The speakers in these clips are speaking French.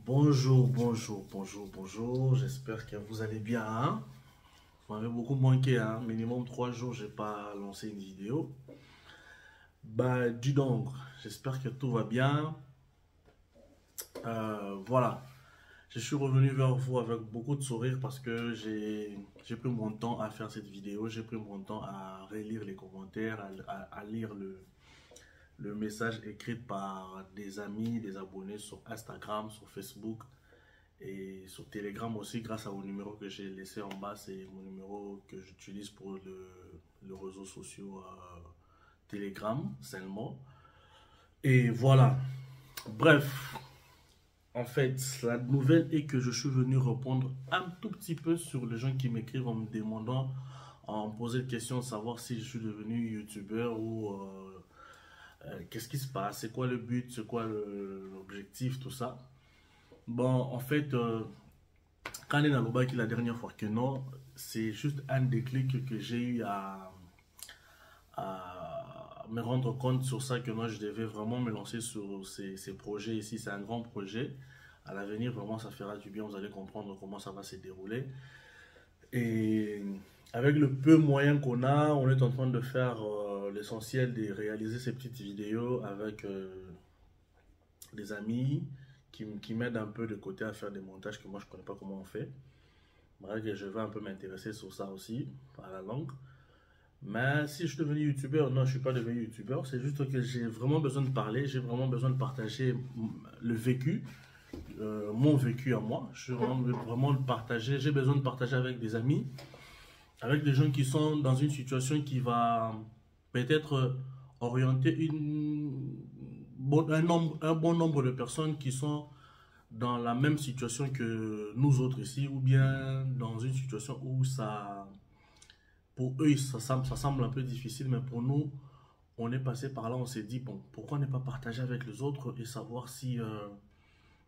Bonjour, bonjour, bonjour, bonjour. J'espère que vous allez bien, hein. Vous m'avez beaucoup manqué, hein. Minimum 3 jours, j'ai pas lancé une vidéo. Bah, dis donc, j'espère que tout va bien. Voilà, je suis revenu vers vous avec beaucoup de sourire parce que j'ai pris mon temps à faire cette vidéo. J'ai pris mon temps à relire les commentaires, à lire le message écrit par des amis, des abonnés sur Instagram, sur Facebook. Et sur Telegram aussi, grâce au numéro que j'ai laissé en bas, c'est mon numéro que j'utilise pour le réseau social Telegram seulement. Et voilà. Bref, en fait, la nouvelle est que je suis venu répondre un tout petit peu sur les gens qui m'écrivent en me demandant, en me posant des questions, de savoir si je suis devenu youtubeur ou qu'est-ce qui se passe, c'est quoi le but, c'est quoi l'objectif, tout ça. Bon, en fait, quand on a Lobaki la dernière fois que non, c'est juste un déclic que j'ai eu à me rendre compte sur ça que moi je devais vraiment me lancer sur ces projets ici. C'est un grand projet. À l'avenir, vraiment, ça fera du bien. Vous allez comprendre comment ça va se dérouler. Et avec le peu moyen qu'on a, on est en train de faire l'essentiel de réaliser ces petites vidéos avec des amis qui m'aident un peu de côté à faire des montages que moi je ne connais pas comment on fait. Bref, je vais un peu m'intéresser sur ça aussi, à la langue. Mais si je suis devenu youtubeur, non, je ne suis pas devenu youtubeur. C'est juste que j'ai vraiment besoin de parler, j'ai vraiment besoin de partager le vécu, mon vécu à moi. Je suis vraiment de partager, j'ai besoin de partager avec des amis, avec des gens qui sont dans une situation qui va peut-être orienter un bon nombre de personnes qui sont dans la même situation que nous autres ici, ou bien dans une situation où ça, pour eux, ça semble un peu difficile, mais pour nous, on est passé par là, on s'est dit, bon, pourquoi ne pas partager avec les autres et savoir si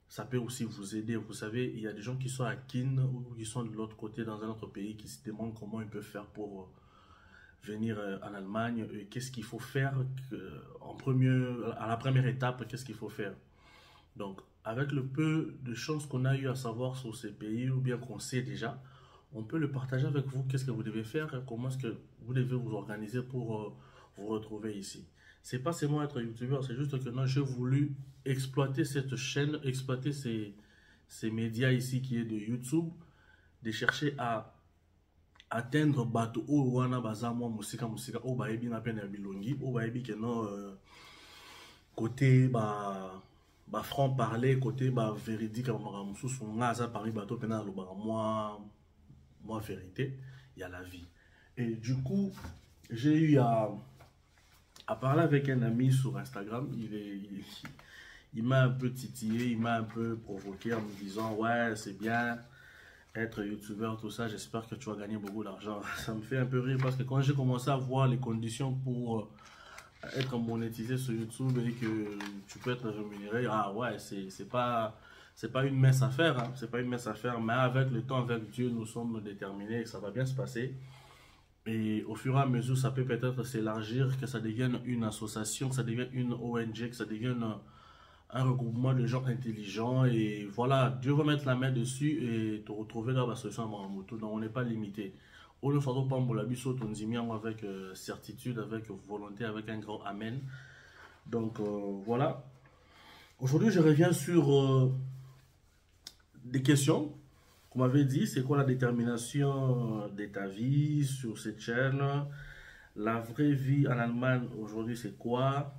ça peut aussi vous aider. Vous savez, il y a des gens qui sont à Kin ou qui sont de l'autre côté dans un autre pays qui se demandent comment ils peuvent faire pour venir en Allemagne et qu'est-ce qu'il faut faire à la première étape, qu'est-ce qu'il faut faire. Donc, avec le peu de chance qu'on a eu à savoir sur ces pays, ou bien qu'on sait déjà, on peut le partager avec vous. Qu'est-ce que vous devez faire, comment est-ce que vous devez vous organiser pour vous retrouver ici. C'est pas seulement être youtubeur, c'est juste que non, j'ai voulu exploiter cette chaîne, exploiter ces médias ici qui est de YouTube, de chercher à atteindre bateau ou wana bazamwa musika musika o baebi na pena bilongi o baebi que non côté franc parler côté véridique à mosusu nga aza parmi bateau pena lo moi vérité il y a la vie et du coup j'ai eu à parler avec un ami sur Instagram il m'a un peu titillé il m'a un peu provoqué en me disant ouais c'est bien être youtubeur, tout ça, j'espère que tu vas gagner beaucoup d'argent. Ça me fait un peu rire parce que quand j'ai commencé à voir les conditions pour être monétisé sur YouTube et que tu peux être rémunéré, ah ouais, c'est pas une mince affaire, hein, c'est pas une mince affaire, mais avec le temps, avec Dieu, nous sommes déterminés que ça va bien se passer. Et au fur et à mesure, ça peut peut-être s'élargir, que ça devienne une association, que ça devienne une ONG, que ça devienne un regroupement de gens intelligents et voilà, Dieu va mettre la main dessus et te retrouver dans la solution à Maramoto. Donc on n'est pas limité. On ne fait pas avec certitude, avec volonté, avec un grand amen. Donc voilà. Aujourd'hui, je reviens sur des questions qu'on m'avait dit. C'est quoi la détermination de ta vie sur cette chaîne? La vraie vie en Allemagne aujourd'hui, c'est quoi?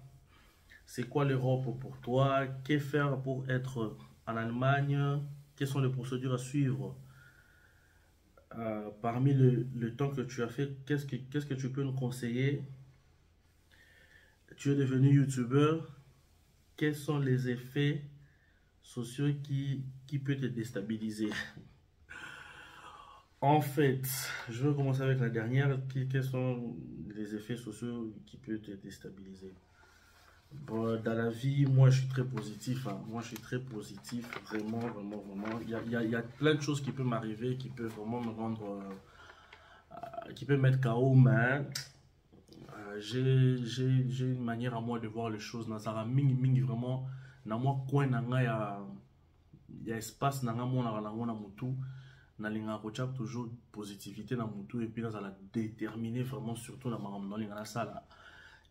C'est quoi l'Europe pour toi? Que faire pour être en Allemagne? Quelles sont les procédures à suivre? Parmi le temps que tu as fait, qu'est-ce que tu peux nous conseiller? Tu es devenu youtubeur. Quels sont les effets sociaux qui peuvent te déstabiliser? En fait, je vais commencer avec la dernière. Quels sont les effets sociaux qui peuvent te déstabiliser? Bon, dans la vie, moi je suis très positif, hein. Moi je suis très positif, vraiment, vraiment, vraiment. Il y a plein de choses qui peuvent m'arriver, qui peuvent vraiment me rendre, qui peuvent mettre KO, mais j'ai une manière à moi de voir les choses. Nazara mingi mingi vraiment, na moi coin na ngai il y a espace dans la mutu, na linga kocha toujours positivité dans mutu et puis dans la déterminer vraiment surtout dans la salle.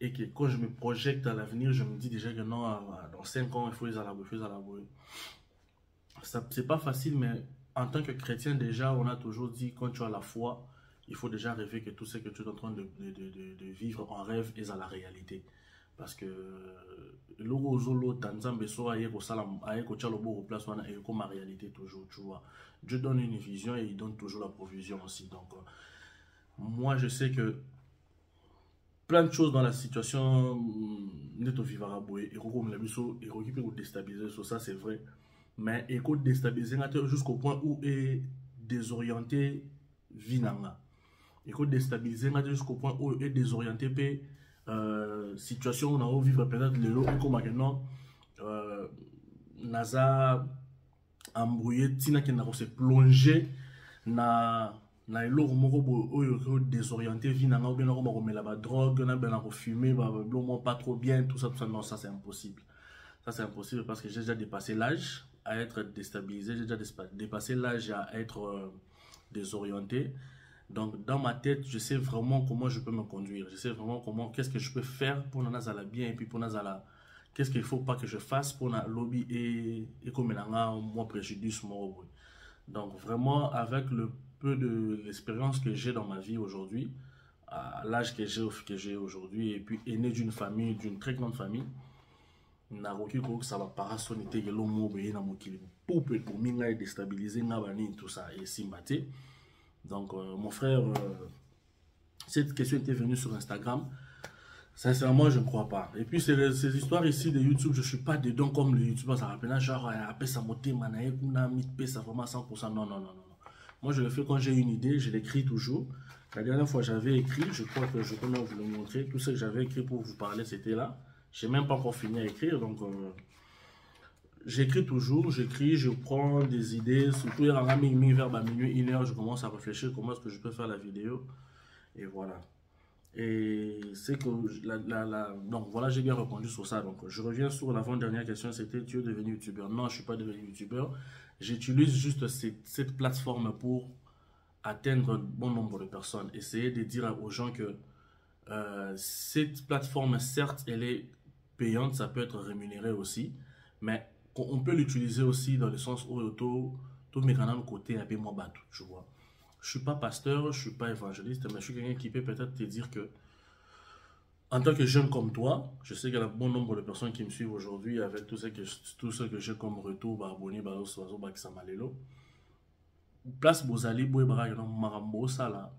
Et que quand je me projette à l'avenir, je me dis déjà que non, dans 5 ans, il faut les élaborer. C'est pas facile, mais en tant que chrétien, déjà, on a toujours dit, quand tu as la foi, il faut déjà rêver que tout ce que tu es en train de vivre en rêve est à la réalité. Parce que l'euro zolo tanzambe so ayeko salam ayeko chalobo place wana et comme ma réalité toujours, tu vois. Dieu donne une vision et il donne toujours la provision aussi. Donc moi je sais que plein de choses dans la situation neto vivara boy et comme la biso et qui peut déstabiliser sur ça c'est vrai. Mais écoute déstabiliser jusqu'au point où est désorienté vinanga. Écoute déstabiliser jusqu'au point où est désorienté p situation où on a vivre peut-être le lot comme maintenant naza embrouillé tina qui n'a se plonger na eloko moko oyo désorienté vinanga ou bien on va la drogue na ben on fumer pas trop bien tout ça non ça c'est impossible. Ça c'est impossible parce que j'ai déjà dépassé l'âge à être déstabilisé, j'ai déjà dépassé l'âge à être désorienté. Donc, dans ma tête, je sais vraiment comment je peux me conduire. Je sais vraiment qu'est-ce que je peux faire pour Nazala bien et puis pour Nazala, qu'est-ce qu'il ne faut pas que je fasse pour na lobby et comme moi préjudice moi. Donc, vraiment, avec le peu de l'expérience que j'ai dans ma vie aujourd'hui, à l'âge que j'ai aujourd'hui, et puis aîné d'une famille, d'une très grande famille, ça va pas sonner que l'homme mobile pour minga déstabiliser tout ça et simbaté. Donc, mon frère, cette question était venue sur Instagram. Sincèrement, je ne crois pas. Et puis, ces histoires ici de YouTube, je ne suis pas dedans comme les YouTubeurs. Ça rappelle genre, après ça monte, ça vraiment 100%. Non, non, non, non. Moi, je le fais quand j'ai une idée, je l'écris toujours. La dernière fois, j'avais écrit, je crois que je peux même vous le montrer. Tout ce que j'avais écrit pour vous parler, c'était là. Je n'ai même pas encore fini à écrire. Donc, j'écris toujours, je prends des idées, surtout vers minuit, 1h, je commence à réfléchir comment est-ce que je peux faire la vidéo. Et voilà. Et c'est que, donc voilà, j'ai bien répondu sur ça. Donc je reviens sur l'avant-dernière question, c'était tu es devenu youtubeur? Non, je ne suis pas devenu youtubeur. J'utilise juste cette plateforme pour atteindre un bon nombre de personnes. Essayer de dire aux gens que cette plateforme, certes, elle est payante, ça peut être rémunéré aussi, mais on peut l'utiliser aussi dans le sens où tout mes canaux côté un peu moins bas, tu vois. Je suis pas pasteur, je suis pas évangéliste, mais je suis quelqu'un qui peut peut-être te dire que en tant que jeune comme toi, je sais qu'il y a un bon nombre de personnes qui me suivent aujourd'hui avec tout ce que j'ai comme retour, bah abonné, bah oiseau, bah ça malelo. Place bozali boy bara na marambo sala.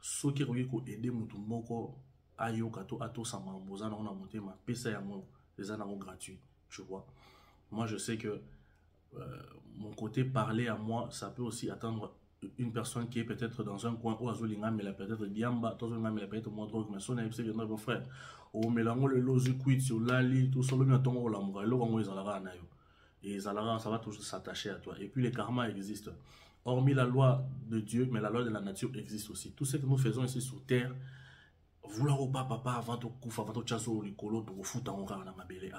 Soki roki ko aider mutu moko ayoka to ato sa marambo za na ona motema pesa yango les ana gratuit, tu vois. Moi, je sais que mon côté parler à moi, ça peut aussi atteindre une personne qui est peut-être dans un coin où Azolinga, mais elle peut-être bien bas, mais elle peut-être moins drogue, mais son ami, c'est notre frère. Au mélange, le lozu quid sur l'ali, tout ça, le miaton au l'amour, et le rang, ils allaient nayo. Et ça va toujours s'attacher à toi. Et puis, les karmas existent. Hormis la loi de Dieu, mais la loi de la nature existe aussi. Tout ce que nous faisons ici sur terre, vouloir au papa avant de couper, avant de chasser au licolo, de foutre en rang, dans ma belle.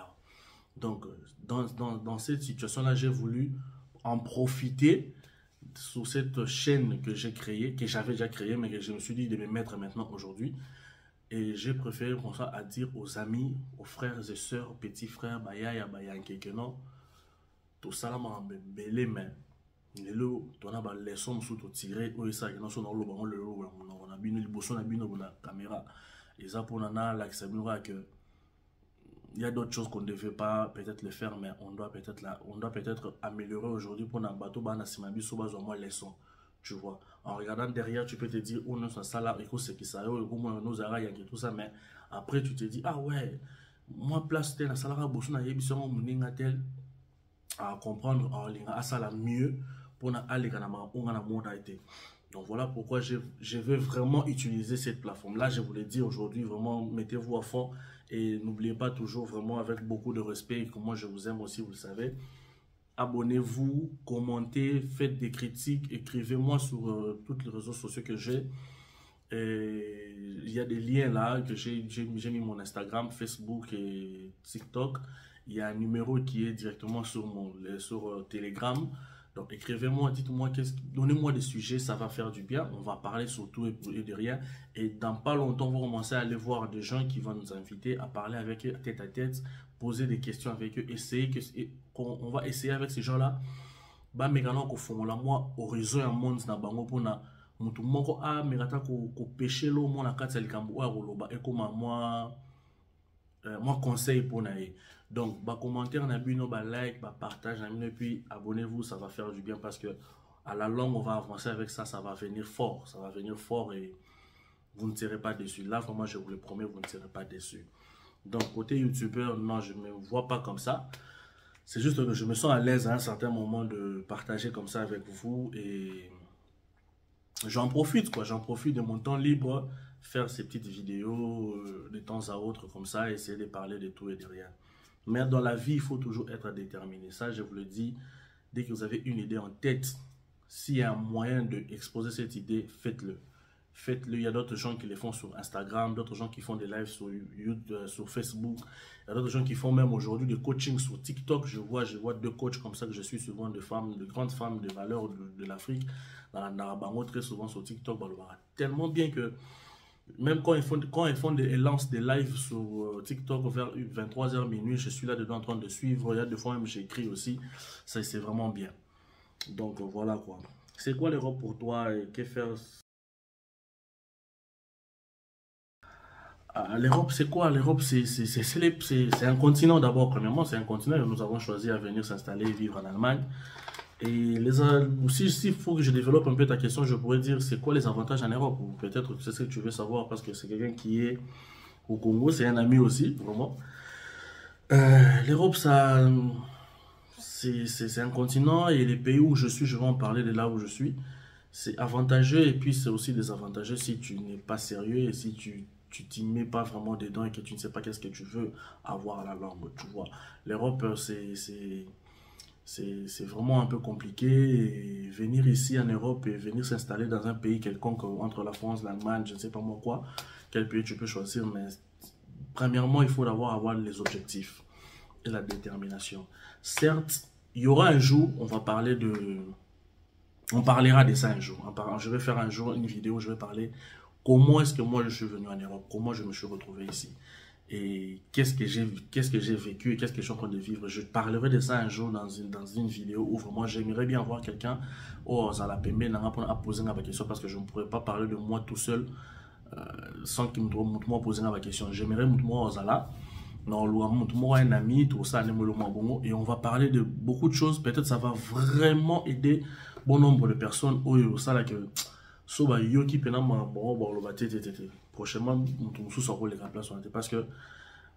Donc, dans cette situation-là, j'ai voulu en profiter sur cette chaîne que j'ai créée, que j'avais déjà créée, mais que je me suis dit de me mettre maintenant aujourd'hui. Et j'ai préféré comme ça à dire aux amis, aux frères et sœurs, aux petits frères, Bayaya, Bayan, Kekeno, tout ça là m'a belé, mais lelo, ton a leçon sous tiré, ou ça, non, son le bon, on a bien le bosson, on a bien la caméra. Et ça pour nana, là, ça que il y a d'autres choses qu'on ne devait pas peut-être le faire, mais on doit peut-être améliorer aujourd'hui pour un bateau, moins leçon, tu vois. En regardant derrière, tu peux te dire, oh non, ça là, écoute, c'est qui ça, oh, nous a et tout ça, mais après tu te dis, ah ouais, moi, place tel, ça là, bosson, a yébisson, mon tel, à comprendre en ligne, à ça là mieux, pour aller kanama, on a la monde a été. Donc voilà pourquoi je veux vraiment utiliser cette plateforme. Là, je vous l'ai dit aujourd'hui, vraiment, mettez-vous à fond. Et n'oubliez pas toujours vraiment avec beaucoup de respect, que moi je vous aime aussi, vous le savez. Abonnez-vous, commentez, faites des critiques, écrivez-moi sur tous les réseaux sociaux que j'ai. Il y a des liens là que j'ai mis mon Instagram, Facebook et TikTok. il y a un numéro qui est directement sur Telegram. Donc écrivez-moi, dites-moi, donnez-moi des sujets, ça va faire du bien. On va parler surtout et de rien. Et dans pas longtemps, on va commencer à aller voir des gens qui vont nous inviter à parler avec eux tête à tête, poser des questions avec eux, on va essayer avec ces gens-là. Bah, mégalement qu'on fait moi horizon un monde na bango pour na mutu moko a megata ko pêcher l'eau mon la carte likambo a roloba et comme moi conseil pour naïe. Donc bah commentaire na bino bah like bah partage et puis abonnez-vous, ça va faire du bien parce que à la longue on va avancer avec ça, ça va venir fort et vous ne serez pas déçus. Là vraiment je vous le promets, vous ne serez pas déçus. Donc côté youtubeur, non, je ne me vois pas comme ça. C'est juste que je me sens à l'aise à un certain moment de partager comme ça avec vous et j'en profite quoi, j'en profite de mon temps libre, faire ces petites vidéos de temps à autre comme ça, essayer de parler de tout et de rien. Mais dans la vie, il faut toujours être déterminé. Ça, je vous le dis, dès que vous avez une idée en tête, s'il y a un moyen d'exposer cette idée, faites-le. Faites-le. Il y a d'autres gens qui les font sur Instagram, d'autres gens qui font des lives sur YouTube, sur Facebook. Il y a d'autres gens qui font même aujourd'hui des coachings sur TikTok. Je vois 2 coachs comme ça que je suis souvent, de grandes femmes de valeur de l'Afrique. Dans la Narabango, très souvent sur TikTok. Tellement bien que même quand ils lancent des lives sur TikTok vers 23h minuit, je suis là dedans en train de suivre. Il y a 2 fois même j'écris aussi. Ça, c'est vraiment bien. Donc voilà quoi. C'est quoi l'Europe pour toi et que faire? L'Europe, c'est quoi? L'Europe, c'est un continent d'abord. Premièrement, c'est un continent et nous avons choisi à venir s'installer et vivre en Allemagne. Et aussi, s'il faut que je développe un peu ta question, je pourrais dire c'est quoi les avantages en Europe? Ou peut-être c'est ce que tu veux savoir parce que c'est quelqu'un qui est au Congo, c'est un ami aussi, vraiment. L'Europe, c'est un continent et les pays où je suis, je vais en parler de là où je suis. C'est avantageux et puis c'est aussi désavantageux si tu n'es pas sérieux et si tu t'y mets pas vraiment dedans et que tu ne sais pas qu'est-ce que tu veux avoir à la langue, tu vois. L'Europe, c'est vraiment un peu compliqué. Et venir ici en Europe et venir s'installer dans un pays quelconque entre la France, l'Allemagne, je ne sais pas moi quoi, quel pays tu peux choisir, mais premièrement, il faut avoir les objectifs et la détermination. Certes, il y aura un jour, on parlera de ça un jour. Je vais faire un jour une vidéo, je vais parler comment est-ce que moi je suis venu en Europe, comment je me suis retrouvé ici. Et qu'est-ce que j'ai vécu et qu'est-ce que je suis en train de vivre. Je parlerai de ça un jour dans une vidéo où vraiment j'aimerais bien voir quelqu'un à poser ma question parce que je ne pourrais pas parler de moi tout seul sans qu'il me poser ma question. J'aimerais moi Ozala. Un ami, tout ça, et on va parler de beaucoup de choses. Peut-être ça va vraiment aider bon nombre de personnes. Prochainement, parce que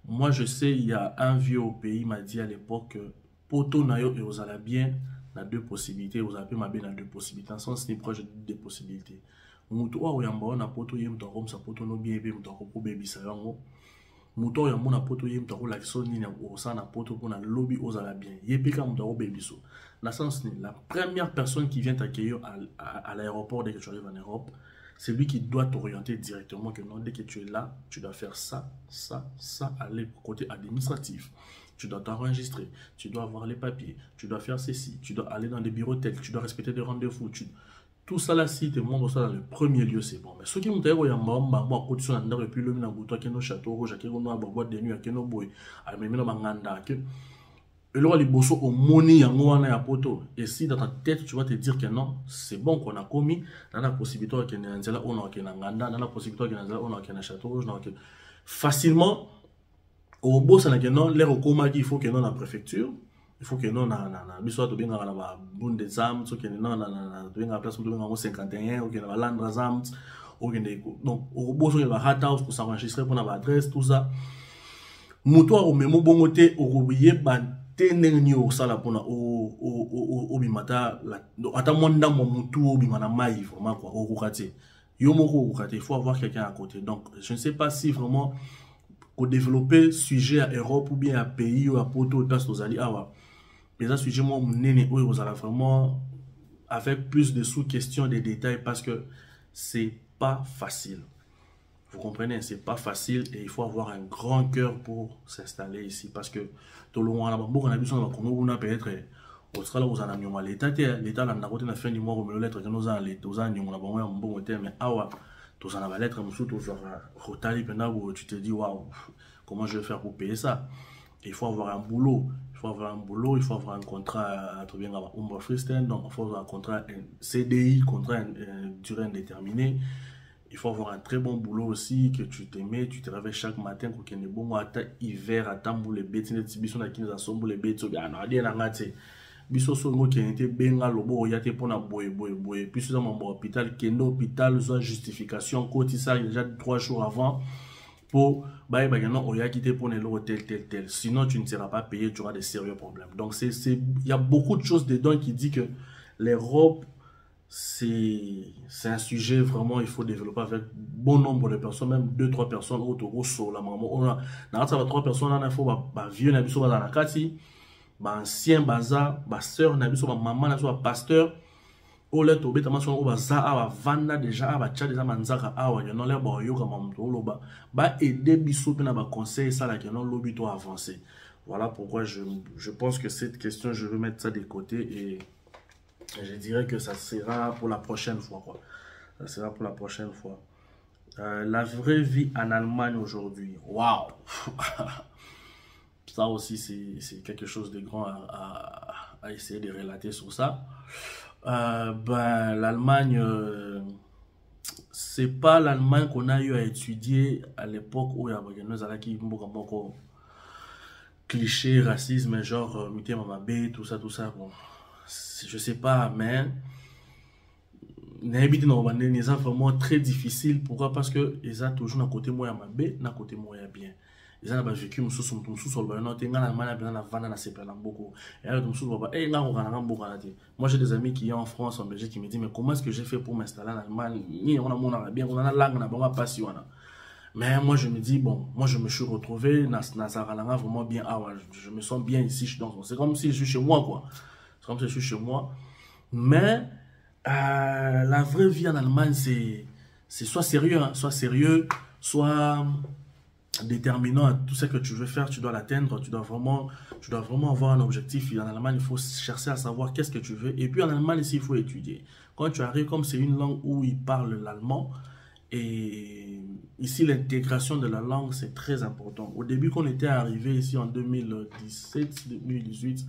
moi je sais, il y a un vieux au pays m'a dit à l'époque que Poto Nayo et Ozala bien, il y a 2 possibilités. Ozala bien, il y a 2 possibilités. En sens, c'est proche des possibilités. Mutu wa oyamba na poto yem to comme ça poto no bien bien to ko baby sa yango muto ya mona poto yem to la so ni na osana poto pour na lobby ozala bien yepeka muto ko baby so na sens ni la première personne qui vient t'accueillir à l'aéroport dès que tu arrives en Europe, c'est lui qui doit t'orienter directement que non, dès que tu es là, tu dois faire ça, aller côté administratif. Tu dois t'enregistrer, tu dois avoir les papiers, tu dois faire ceci, tu dois aller dans des bureaux tels, tu dois respecter des rendez-vous, tout ça là, si tu montres ça dans le premier lieu, c'est bon. Mais ceux qui m'ont dit, il y a un côté sur et puis le minabouto, qui est nos châteaux rouges, qui est nos boîtes de nuit, qui est nos bois, à même nos manganda, que le roi les bossos au money, à moi, à poto. Et si dans ta tête, tu vas te dire que non, c'est bon qu'on a commis, dans la possibilité qu'il y ait un zéla, on a un ganda, dans la possibilité qu'il y ait un zéla, on a un château rouge, facilement, au boss, on a non, l'air au coma, il faut que non la préfecture. Il faut que non biso to benga na bunde zam so que non to benga place to benga 51 ou que na landra zam ou que donc au boso il va hat house pour s'enregistrer pour na adresse tout ça muto au memo bongote au robier ba tenengi au sala pour na o bimata ata monda mo mutu o bimana mai vraiment quoi au kokate yo moko kokate il faut avoir quelqu'un à côté. Donc je ne sais pas si vraiment pour développer sujet à Europe ou bien à pays ou à poto place aux alliés mais ça sujet moi néné oui vous allez vraiment avec plus de sous-questions des détails parce que c'est pas facile. Vous comprenez, c'est pas facile et il faut avoir un grand cœur pour s'installer ici. Parce que tout le monde a peut-être Australie, vous en avez l'État, la fin du mois, vous lettre que nous avons un bon terme, mais awa, tous en avez lettre, tu te dis, waouh, comment je vais faire pour payer ça? Il faut avoir un boulot. Il faut avoir un boulot, il faut avoir un contrat, donc il faut avoir un contrat un CDI, contrat durée indéterminée. Il faut avoir un très bon boulot aussi, que tu t'aimes, tu te réveilles chaque matin, pour qu'il y ait bon hiver, attends, les bêtes, les bêtes, biso songo qui était benga lobo ya te pona boye puis ça mon hôpital kendo hôpital soit justification côté ça déjà 3 jours avant pour bah non oya qui te pone l'hôtel tel sinon tu ne seras pas payé, tu auras des sérieux problèmes. Donc il y a beaucoup de choses dedans qui dit que l'Europe c'est un sujet vraiment il faut développer avec bon nombre de personnes, même 2-3 personnes autour sur la maman on a 3 personnes là il faut bah vieux na biso ba na kati ancien baza ba sœur na biso ba maman na biso ba pasteur o le to beta maso o baza a vanda déjà ba tcha déjà manzaka awa non le ba yoka mamto loba ba aider biso na ba conseil ça là que non lobi to avancer. Voilà pourquoi je pense que cette question je vais mettre ça de côté et je dirais que ça sera pour la prochaine fois quoi. Ça sera pour la prochaine fois. La vraie vie en Allemagne aujourd'hui. Waouh. Ça aussi, c'est quelque chose de grand à essayer de relater sur ça. L'Allemagne, c'est pas l'Allemagne qu'on a eu à étudier à l'époque où il y avait beaucoup clichés, racisme, genre, tout ça. Bon, je sais pas, mais les enfants vraiment très difficile. Pourquoi? Parce que ils ont toujours un côté moyen mabé, un côté moyen bien. Ils ont vécu beaucoup. Moi j'ai des amis qui sont en France, en Belgique, qui me disent mais comment est-ce que j'ai fait pour m'installer en Allemagne? Mais moi je me dis bon, moi je me suis retrouvé vraiment bien. Je me sens bien ici. C'est comme si je suis chez moi quoi. C'est comme si je suis chez moi. Mais la vraie vie en Allemagne, c'est soit sérieux, soit déterminant à tout ce que tu veux faire, tu dois l'atteindre, tu dois vraiment avoir un objectif. Et en Allemagne, il faut chercher à savoir qu'est-ce que tu veux. Et puis en Allemagne, ici, il faut étudier. Quand tu arrives, comme c'est une langue où ils parlent l'allemand, et ici, l'intégration de la langue, c'est très important. Au début, quand on était arrivé ici en 2017, 2018,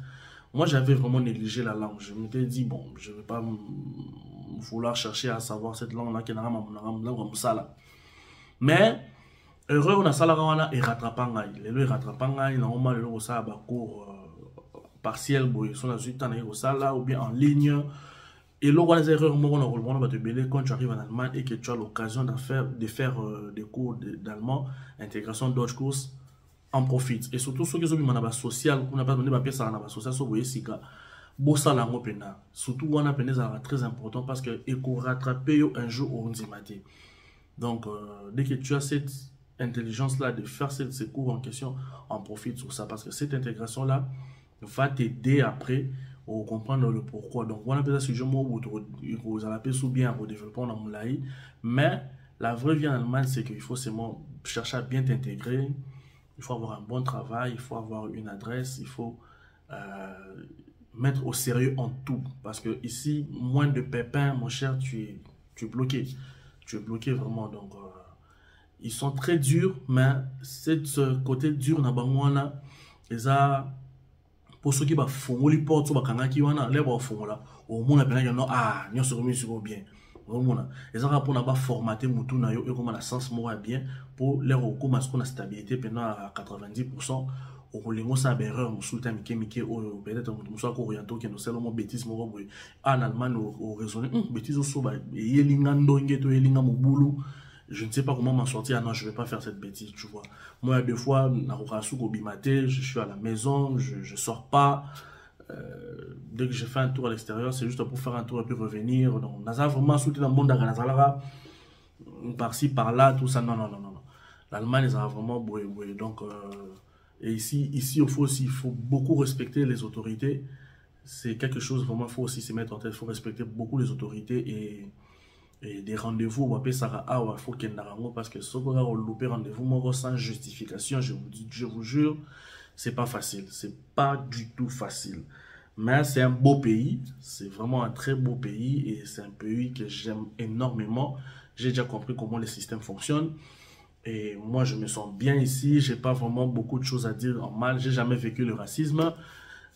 moi, j'avais vraiment négligé la langue. Je m'étais dit, bon, je ne vais pas vouloir chercher à savoir cette langue-là, qui est comme ça. Mais, heureux, on a ça là, et rattrapangaï. Les rattrapangaï, normalement, le ça a cours partiel, ils sont là, ou bien en ligne. Et là, on a des erreurs, quand tu arrives en Allemagne et que tu as l'occasion de faire des cours d'allemand, intégration d'autres courses, en profite. Et surtout ceux qui sont dans social, on n'a pas donné ma pièce à la social, so voyez si ka bossa la ngopena. Surtout on a peine ça très important parce que et qu'on rattraper un jour au matin. Donc dès que tu as cette intelligence là de faire ces cours en question, en profite sur ça parce que cette intégration là va t'aider après à comprendre le pourquoi. Donc on appelle ça sujet moi vous allez sous bien au développement dans mon laï, mais la vraie vie en Allemagne c'est qu'il faut seulement chercher à bien t'intégrer. Il faut avoir un bon travail, il faut avoir une adresse, il faut mettre au sérieux en tout. Parce que ici, moins de pépins, mon cher, tu es bloqué. Tu es bloqué vraiment. Donc, ils sont très durs, mais ce côté dur, pour ceux qui font les portes, au moins, ils sont bien. Les gens pour formater mutu na yo et comme la sens moi bien pour les recours ce qu'on a stabilité pendant à 90% au lingo ça erreur musulta mike o peut-être muso ko oriento que nous seulement bêtise mo boy en Allemagne au raisonner bêtise so ba yelinga ndonge to yelinga mobulu je ne sais pas comment m'en sortir. Non, je vais pas faire cette bêtise, tu vois. Moi des fois na rokasu ko bimate, je suis à la maison, je sors pas. Dès que je fais un tour à l'extérieur, c'est juste pour faire un tour et puis revenir. Donc, on a vraiment soutenu dans le monde par-ci, par-là, tout ça. Non. L'Allemagne, ça a vraiment boué. Donc, et ici, il faut beaucoup respecter les autorités. C'est quelque chose, vraiment, il faut aussi se mettre en tête. Il faut respecter beaucoup les autorités et et des rendez-vous, on appelle ça il faut qu'il y ait parce que ce qu'on a loupé rendez-vous sans justification, je vous jure, c'est pas facile, c'est pas du tout facile. Mais c'est un beau pays, c'est vraiment un très beau pays et c'est un pays que j'aime énormément. J'ai déjà compris comment le système fonctionne et moi je me sens bien ici, j'ai pas vraiment beaucoup de choses à dire en mal, j'ai jamais vécu le racisme,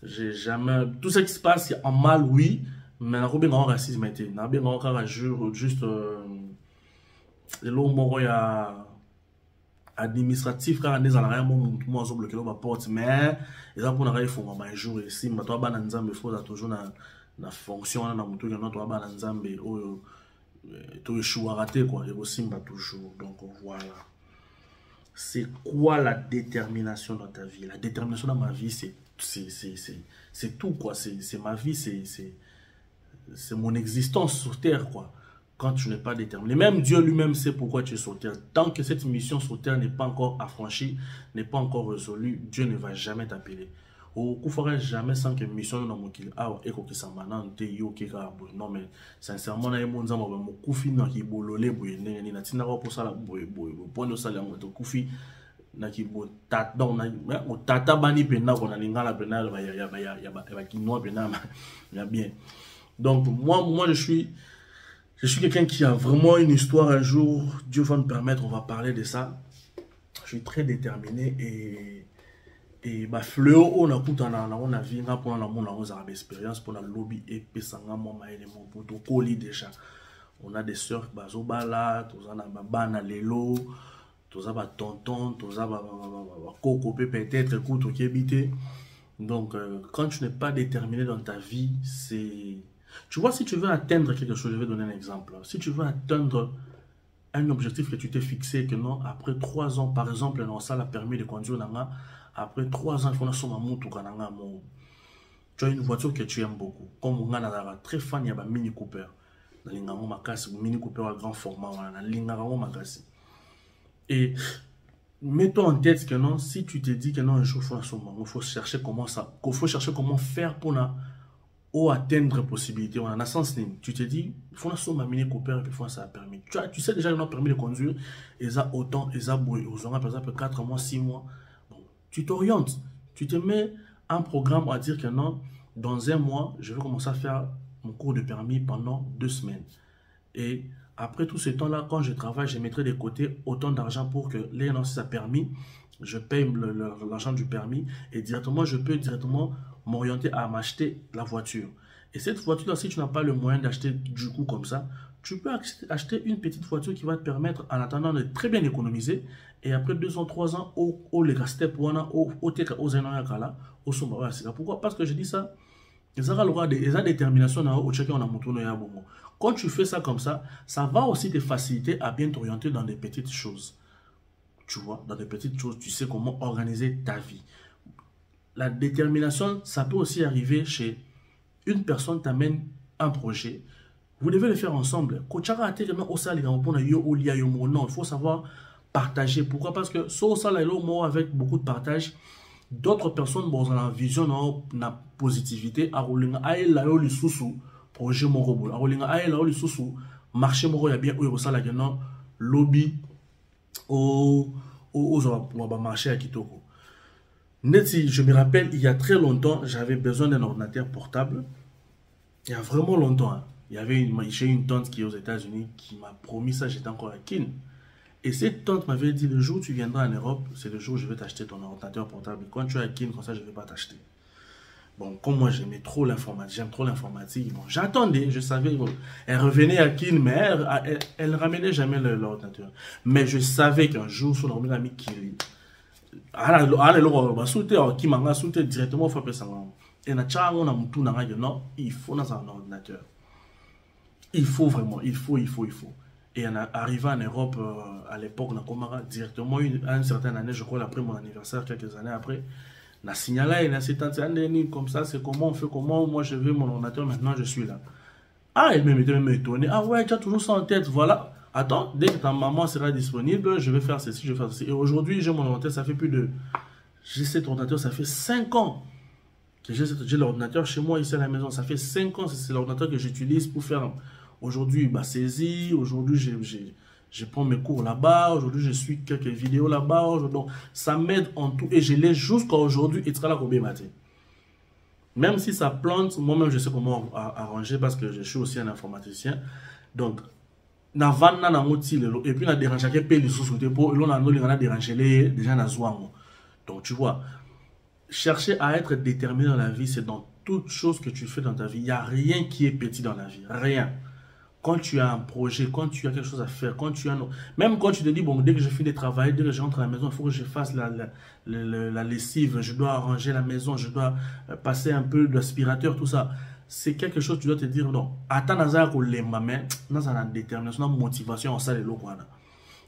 j'ai jamais... Tout ce qui se passe en mal, oui, mais il y a un racisme, il y a un jour juste... Et là, il y a administratif car on a moi zo bloquer la porte mais ils ont pour na il faut un jour ici mais toi ba na nzambe faut toujours na fonction na mutu que notre ba na nzambe o to échouer raté quoi et aussi m'a toujours donc voilà. C'est quoi la détermination dans ta vie? La détermination dans ma vie c'est tout quoi, c'est ma vie, c'est mon existence sur terre quoi. Quand tu n'es pas déterminé. Même Dieu lui-même sait pourquoi tu es sur terre. Tant que cette mission sur terre n'est pas encore affranchie, n'est pas encore résolue, Dieu ne va jamais t'appeler. Au coup, il jamais sans que mission dans mon kil. Ah, et que ça maintenant te yo qui non mais sincèrement na mon nzamba mon kufi na ki bololé boye ni na tina pour ça la boye pour nous ça la mon kufi na ki bo tat donc na o tata bani pena ko na lingala pena ya ki noa pena ya bien. Donc moi je suis quelqu'un qui a vraiment une histoire un jour. Dieu va nous permettre, on va parler de ça. Je suis très déterminé et bah fléau on a coûté on a vu pour on a expérience pour la lobby et pesanga mon élément pour tout colis déjà. On a des sœurs bazobala, tous on a bana lelo, tous a tonton, tous a coco peut-être écoute OK habité. Donc quand tu n'es pas déterminé dans ta vie, c'est... Tu vois, si tu veux atteindre quelque chose, je vais donner un exemple. Si tu veux atteindre un objectif que tu t'es fixé, que non, après 3 ans, par exemple, non, ça l'a permis de conduire, après 3 ans, il faut que tu as une voiture que tu aimes beaucoup. Comme on a très fan, il y a un Mini Cooper. Mini Cooper à grand format, et mets-toi en tête que non, si tu te dis que non, un jour, il faut chercher comment faire pour ou atteindre possibilité on a sens tu te dis il faut un Mini Cooper et puis ça a permis tu sais déjà qu'on a permis de conduire et ça autant et ça bouille aux par exemple 4 mois 6 mois bon, tu t'orientes, tu te mets un programme à dire que non dans 1 mois je vais commencer à faire mon cours de permis pendant 2 semaines et après tout ce temps là quand je travaille je mettrai de côté autant d'argent pour que les non si ça permis je paye l'argent du permis et directement je peux directement m'orienter à m'acheter la voiture. Et cette voiture-là, si tu n'as pas le moyen d'acheter du coup comme ça, tu peux acheter une petite voiture qui va te permettre, en attendant de très bien économiser, et après 2 ans, 3 ans, au les step au teka aux kala, au somba. Pourquoi? Parce que je dis ça, ils ont des déterminations au chacun on a monté ya bongo. Quand tu fais ça comme ça va aussi te faciliter à bien t'orienter dans des petites choses. Tu vois, dans des petites choses, tu sais comment organiser ta vie. La détermination, ça peut aussi arriver chez une personne t'amène un projet. Vous devez le faire ensemble. Non, il faut savoir partager. Pourquoi? Parce que avec beaucoup de partage, d'autres personnes ont la vision, la positivité. Projet marché bien lobby au marché à Kitoko. Je me rappelle, il y a très longtemps, j'avais besoin d'un ordinateur portable. Il y a vraiment longtemps. Hein. J'ai une tante qui est aux États-Unis qui m'a promis ça, j'étais encore à Kin. Et cette tante m'avait dit, le jour où tu viendras en Europe, c'est le jour où je vais t'acheter ton ordinateur portable. Quand tu es à Kin, comme ça, je ne vais pas t'acheter. Bon, comme moi, j'aimais trop l'informatique, j'aime trop l'informatique. Bon, j'attendais, je savais. Bon, elle revenait à Kin, mais elle ne ramenait jamais l'ordinateur. Mais je savais qu'un jour, son ami Kili, directement et non, il faut dans un ordinateur. Il faut vraiment, il faut. Et on est arrivé en Europe à l'époque, on a directement à une certaine année, je crois, après mon anniversaire, quelques années après, on a signalé, comme ça, c'est comment on fait, comment moi je veux mon ordinateur, maintenant je suis là. Ah, elle m'était même étonnée. Ah ouais, tu as toujours ça en tête, voilà. Attends, dès que ta maman sera disponible, je vais faire ceci, je vais faire ceci. Et aujourd'hui, j'ai mon ordinateur, ça fait plus de... J'ai cet ordinateur, ça fait 5 ans que j'ai l'ordinateur chez moi, ici à la maison. Ça fait 5 ans, c'est l'ordinateur que j'utilise pour faire Aujourd'hui, bah, saisie. Aujourd'hui, je prends mes cours là-bas. Aujourd'hui, je suis quelques vidéos là-bas. Donc, ça m'aide en tout. Et je l'ai jusqu'à aujourd'hui. Et là, même si ça plante, moi-même, je sais comment arranger parce que je suis aussi un informaticien. Donc, na vana na moti lelo et puis na déranger que paye les sous-côté pour l'on a dérangé les déjà na zouango. Donc tu vois, chercher à être déterminé dans la vie, c'est dans toute chose que tu fais dans ta vie. Il n'y a rien qui est petit dans la vie, rien. Quand tu as un projet, quand tu as quelque chose à faire, quand tu as même quand tu te dis bon, dès que je finis de travailler, dès que je rentre à la maison, il faut que je fasse la lessive, je dois arranger la maison, je dois passer un peu d'aspirateur, tout ça. C'est quelque chose, tu dois te dire, non, attends, naza ko lemba, mais naza na détermination, na motivation, on sait les locaux.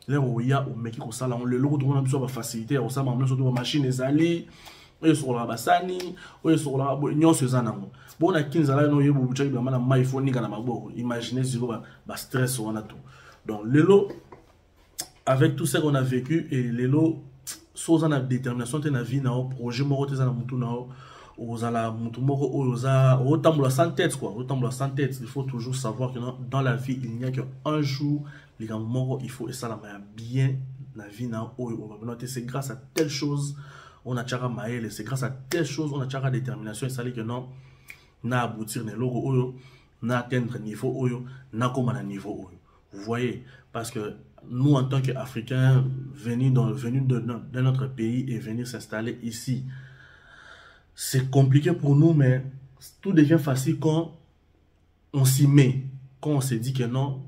Là, où il y a au mec qui ça, le logo, on a besoin de facilité, on sait, on surtout machine les alliés, on sur la bassani, on sur la nyon se zanamo. Bon, on a 15 ans, on a eu beaucoup de choses, on a ma iPhone, on a ma bo. Imaginez, zéro, bah stress, on a tout. Donc, Lelo, avec tout ça qu'on a vécu, et Lelo, sans la détermination, tu as une vie, un projet, moi, tu as un mouton, sans tête, quoi. Sans tête. Il faut toujours savoir que dans la vie, il n'y a qu'un jour, les gens morts, il faut et ça la bien la vie. C'est grâce à telle chose, on a tchara maël, c'est grâce à telle chose, on a tchara détermination, et ça dit que non, na aboutir ne logo oyo, na atteindre niveau oyo, na comme un niveau oyo. Vous voyez, parce que nous, en tant qu'Africains, venus de notre pays et venir s'installer ici, c'est compliqué pour nous, mais tout devient facile quand on s'y met. Quand on se dit que non,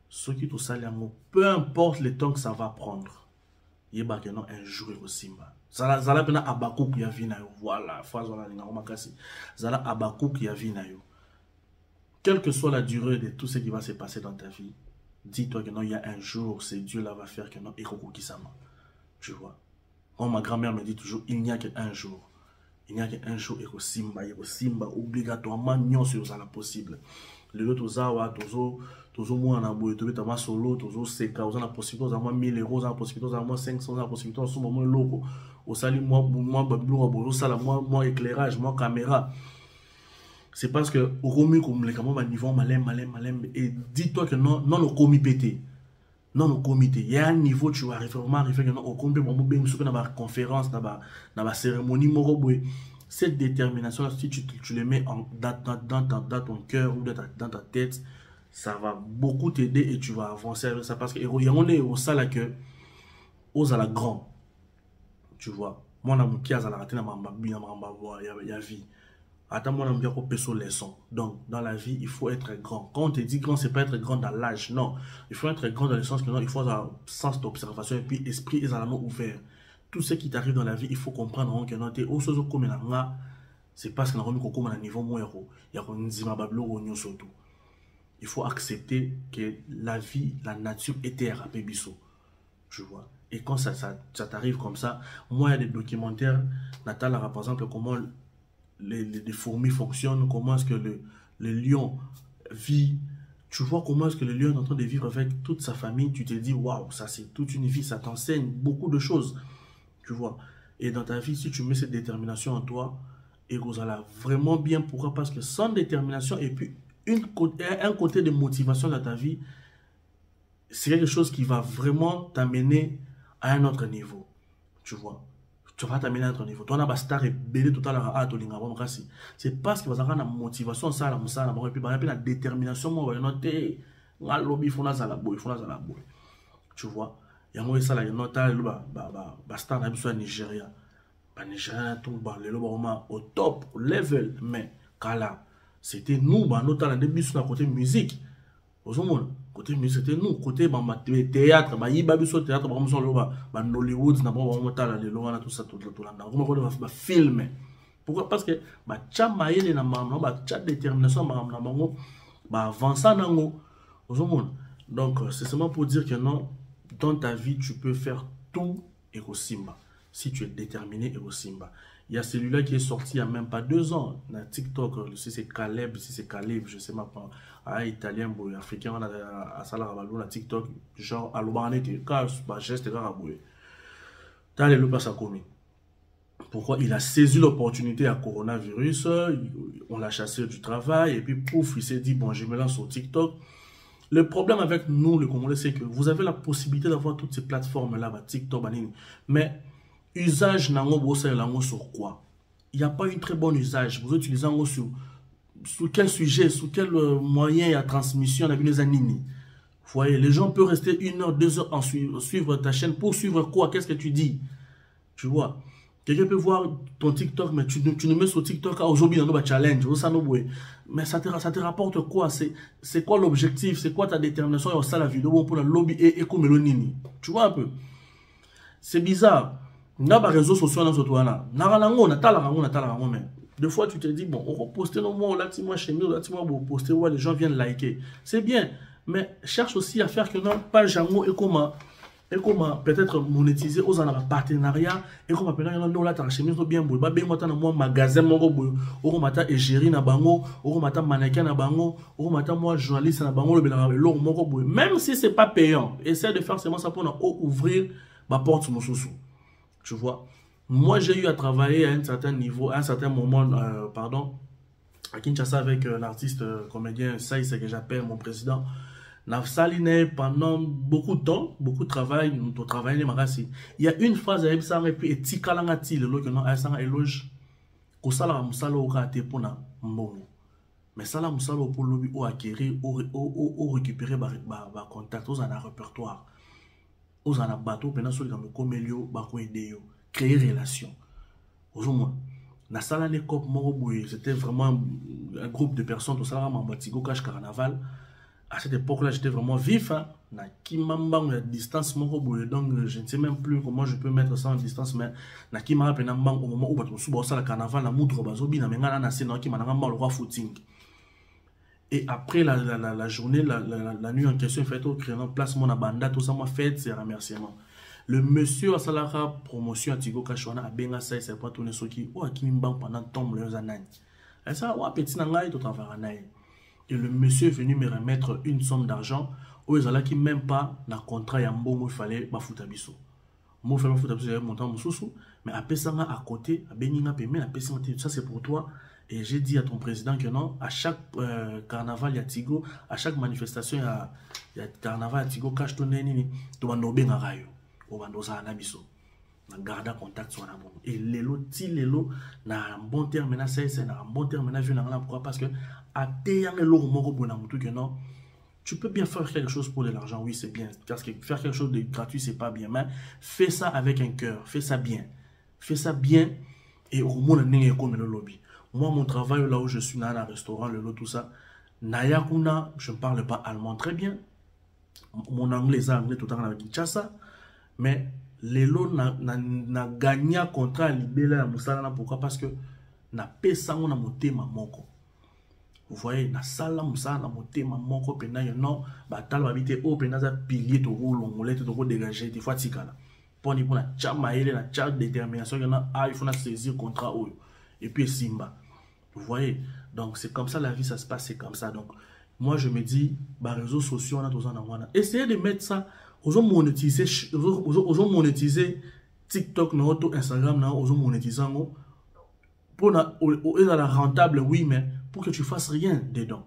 ce qui tout ça, peu importe le temps que ça va prendre, il y a un jour aussi. Zala pena abakou qui a vu na yo. Voilà, phase on a linga makasi. Zala abakou qui a vu na yo. Quelle que soit la durée de tout ce qui va se passer dans ta vie, dis-toi que non, il y a un jour, c'est Dieu là va faire que non, Ekoko Kisama. Tu vois. Quand ma grand-mère me dit toujours, il n'y a qu'un jour. Il n'y a qu'un jour, Eko Simba, obligatoirement, non, c'est possible. Le tozawa, tozo moi na boye, tobe tama solo, tozo seka, on a la possibilité, on a 1000 euros, on a la possibilité, on a 500, on a la possibilité, on a moment loco. Au sali, moi, bablo, sala, moi, éclairage, moi, caméra. C'est parce que, au commis, comme les caméras, niveau, malem, et dis-toi que non, non, le commis pété. Non, le comité. Il y a un niveau, tu vas vraiment arriver que non, au comité, on peut dans la conférence, dans la cérémonie, cette détermination, si tu le mets dans ton cœur ou dans ta tête, ça va beaucoup t'aider et tu vas avancer avec ça. Parce que il y a on est au salle que aux à la grand. Tu vois. Moi, on a mon qui a la raté, il y a vie. Attends, moi, on a un leçon. Donc, dans la vie, il faut être grand. Quand on te dit grand, c'est pas être grand dans l'âge. Non. Il faut être grand dans le sens que non, il faut avoir un sens d'observation et puis esprit est ouvert. Tout ce qui t'arrive dans la vie, il faut comprendre que non, c'est parce que nous un niveau moins il faut accepter que la vie, la nature était rapide biso. Tu vois. Et quand ça t'arrive comme ça, moi, il y a des documentaires, Natal, par exemple, comment les fourmis fonctionnent, comment est-ce que le lion vit. Tu vois comment est-ce que le lion est en train de vivre avec toute sa famille. Tu te dis, waouh, ça c'est toute une vie, ça t'enseigne beaucoup de choses. Tu vois. Et dans ta vie, si tu mets cette détermination en toi, et vous allez vraiment bien. Pourquoi? Parce que sans détermination et puis un côté de motivation dans ta vie, c'est quelque chose qui va vraiment t'amener à un autre niveau. Tu vois. Tu vas t'amener à un autre niveau. Toi, on a star et belé tout à l'heure à Tolinga. C'est parce que vous avez la motivation, ça, et puis la détermination, moi, on va noter, la lobby, il faut la boue. Tu vois. Il y a moi, ça, il y a notre star, on a Nigeria. Nigeria, tout, au top level. Mais, Kala, c'était nous, notre début sur la côté musique. Côté musique, c'était nous. Côté théâtre, théâtre, Hollywood, tout ça, film. Pourquoi? Parce que détermination, donc, c'est seulement pour dire que non, dans ta vie, tu peux faire tout et au Simba. Si tu es déterminé et au Simba. Il y a celui-là qui est sorti il n'y a même pas 2 ans. Dans TikTok, si c'est Caleb, si c'est Caleb, je sais pas. Italien, africain, on a à Salarabalou, à TikTok, genre, à l'Obanete, geste, à Boué. T'as les loups à commis. Pourquoi? Il a saisi l'opportunité à coronavirus, on l'a chassé du travail, et puis pouf, il s'est dit, bon, je me lance sur TikTok. Le problème avec nous, les Congolais, c'est que vous avez la possibilité d'avoir toutes ces plateformes-là, TikTok, mais usage sur quoi? Il n'y a pas une très bonne usage. Vous utilisez sur quel sujet, sur quel moyen de transmission, vous voyez, les gens peuvent rester 1 heure, 2 heures en suivre ta chaîne pour suivre quoi? Qu'est-ce que tu dis? Tu vois? Quelqu'un peut voir ton TikTok, mais tu nous mets sur TikTok aujourd'hui dans nos challenges, mais ça te rapporte quoi? C'est quoi l'objectif? C'est quoi ta détermination? Et ça la vidéo pour la lobby et comme le tu vois un peu? C'est bizarre. On a des réseaux sociaux dans ce toit-là. Des fois, tu te dis, bon, on va poster nos mots, là, moi, chez nous, là, moi, on poster, ouais, les gens viennent liker. C'est bien, mais cherche aussi à faire que non, pas Jango et comment peut-être monétiser aux en partenariat et comment peut-être nous là ta chemise bien boule ba ben moi moi magasin moko boule au mata égérie na bango au mata mannequin na bango au mata moi journaliste na bango le belanga le moko boule même si c'est pas payant essaie de faire seulement ça pour ouvrir ma porte mon sous tu vois. Moi j'ai eu à travailler à un certain niveau à un certain moment pardon à Kinshasa avec l'artiste comédien ça c'est que j'appelle mon président. Nafsaline pendant beaucoup de temps, beaucoup de travail, nous travaillons les magasins. Il y a une phrase à Ebsang et puis etika langati le loge non Ebsang éloge ko sala musalo o kate pona mbongo. Mais sala musalo pour lobby ou acquérir ou récupérer ba contact aux en répertoire. Aux en bateau pendant sur comme komelio ba ko aider yo, créer relation. Aujourd'hui na sala ne cop moko boye, c'était vraiment un groupe de personnes tout ça en Batigo cache carnaval. À cette époque-là, j'étais vraiment vif. Hein. Na distance, donc je ne sais même plus comment je peux mettre ça en distance. Mais na au moment où tu as le carnaval, na moutre bazobi na menga na scène qui m'a le roi footing. Et après la journée, la nuit en question, fait au créant place mon abanda, tout ça m'a fait ses remerciements. Le monsieur à Salara promotion à Tigo Kachwana a benga ça, c'est pas tourner sur qui ou à qui m'ban pendant tombe les années. Et ça, ouais petit nangai tout en faire. Et le monsieur est venu me remettre une somme d'argent où ils allaient qui même pas dans contrat yambo il fallait bafouta biso. Moi fallait bafouta biso montant mon sous mais après ça à côté à beninga paiement à paysan ça c'est pour toi et j'ai dit à ton président que non à chaque carnaval il y a Tigo à chaque manifestation il y a carnaval Tigo cache ton nini to bando benga rayo o bando ça na biso. Na garda contact sur la bon et lelo na un bon terme na c'est un bon terme na vu na pourquoi parce que à tu peux bien faire quelque chose pour de l'argent, oui c'est bien, parce que faire quelque chose de gratuit c'est pas bien, mais fais ça avec un cœur, fais ça bien et au moins comme le lobby. Moi mon travail là où je suis dans un restaurant, le lot tout ça, Nayakuna, je ne parle pas allemand très bien, mon anglais tout le temps avec Kinshasa, mais les lots n'a gagné contrat libéré à Moussala pourquoi parce que n'a pas ça on a monté ma moko. Vous voyez, na sala musa na motema moko pena yo non batal babité o pena za pilier to roulo ngolete to dégager des fois tikala. Poni pona chama ele na cha détermination yo na il faut na saisir contrat o. Et puis simba. Vous voyez, donc c'est comme ça la vie ça se passe c'est comme ça donc moi je me dis bah réseaux sociaux on a tous en essayez de mettre ça aux monétiser TikTok na auto Instagram na aux monétiser pour la rentable oui mais pour que tu fasses rien dedans.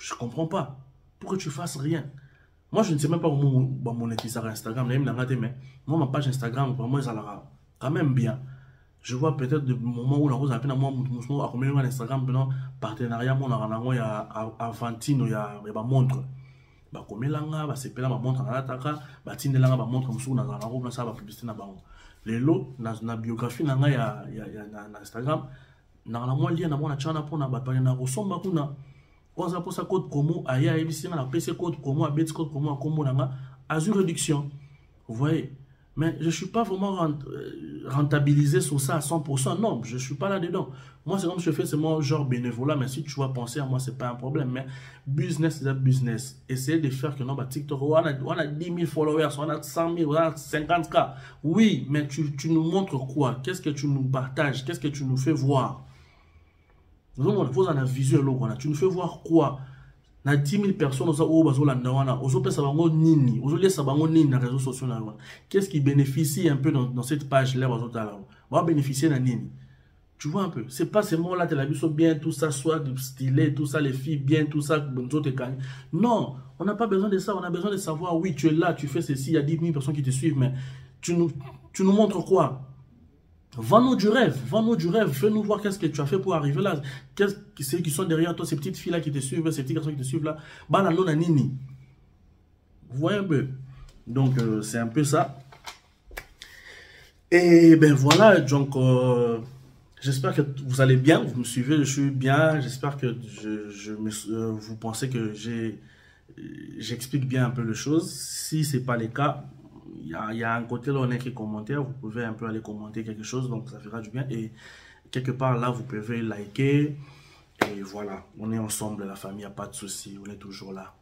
Je ne comprends pas. Pour que tu fasses rien. Moi, je ne sais même pas comment monétiser Instagram. Mais moi, ma page Instagram, pour moi, ça a quand même bien. Je vois peut-être des moments où la rose a peine à moi, à combien Instagram, partenariat, il y a Avantine, il y a montre. Comme là, c'est pas la montre en attaque, Tine là, montre comme ça, on a la robe, ça va publicité. Les lots, dans la biographie, il y a Instagram. Normalement lien na mona chana pona batwana na kosomba kuna kwanza posa code promo aya ebisi na PC code promo a bet code promo a combo nanga azur réduction. Vous voyez, mais je suis pas vraiment rentabilisé sur ça à 100%. Non, je suis pas là dedans. Moi c'est comme je fais c'est mon genre bénévolat mais si tu vas penser à moi c'est pas un problème mais business c'est un business. Essayez de faire que non bah TikTok on a 10 000 followers, on a 100 000, on a 50K. Oui, mais tu nous montres quoi? Qu'est-ce que tu nous partages? Qu'est-ce que tu nous fais voir? Nous avons un visuel, tu nous fais voir quoi? Il y a 10 000 personnes qui ont les réseaux sociaux. Qu'est-ce qui bénéficie un peu dans cette page-là? va bénéficier d'un nini. Tu vois un peu, c'est pas seulement là, tu as vu bien, tout ça, soit stylé, tout ça, les filles bien, tout ça, non, on n'a pas besoin de ça, on a besoin de savoir, oui, tu es là, tu fais ceci, il y a 10 000 personnes qui te suivent, mais tu nous montres quoi? Vends-nous du rêve, fais-nous voir qu'est-ce que tu as fait pour arriver là, ceux qui sont derrière toi, ces petites filles-là qui te suivent, ces petits garçons qui te suivent là, bah là, non, nini. Vous voyez un peu? Donc, c'est un peu ça. Et ben voilà, donc... j'espère que vous allez bien, vous me suivez, je suis bien. J'espère que vous pensez que j'explique bien un peu les choses. Si ce n'est pas le cas, il y a un côté là, on a écrit commentaire. Vous pouvez un peu aller commenter quelque chose, donc ça fera du bien. Et quelque part là, vous pouvez liker. Et voilà, on est ensemble, la famille, il n'y a pas de souci, on est toujours là.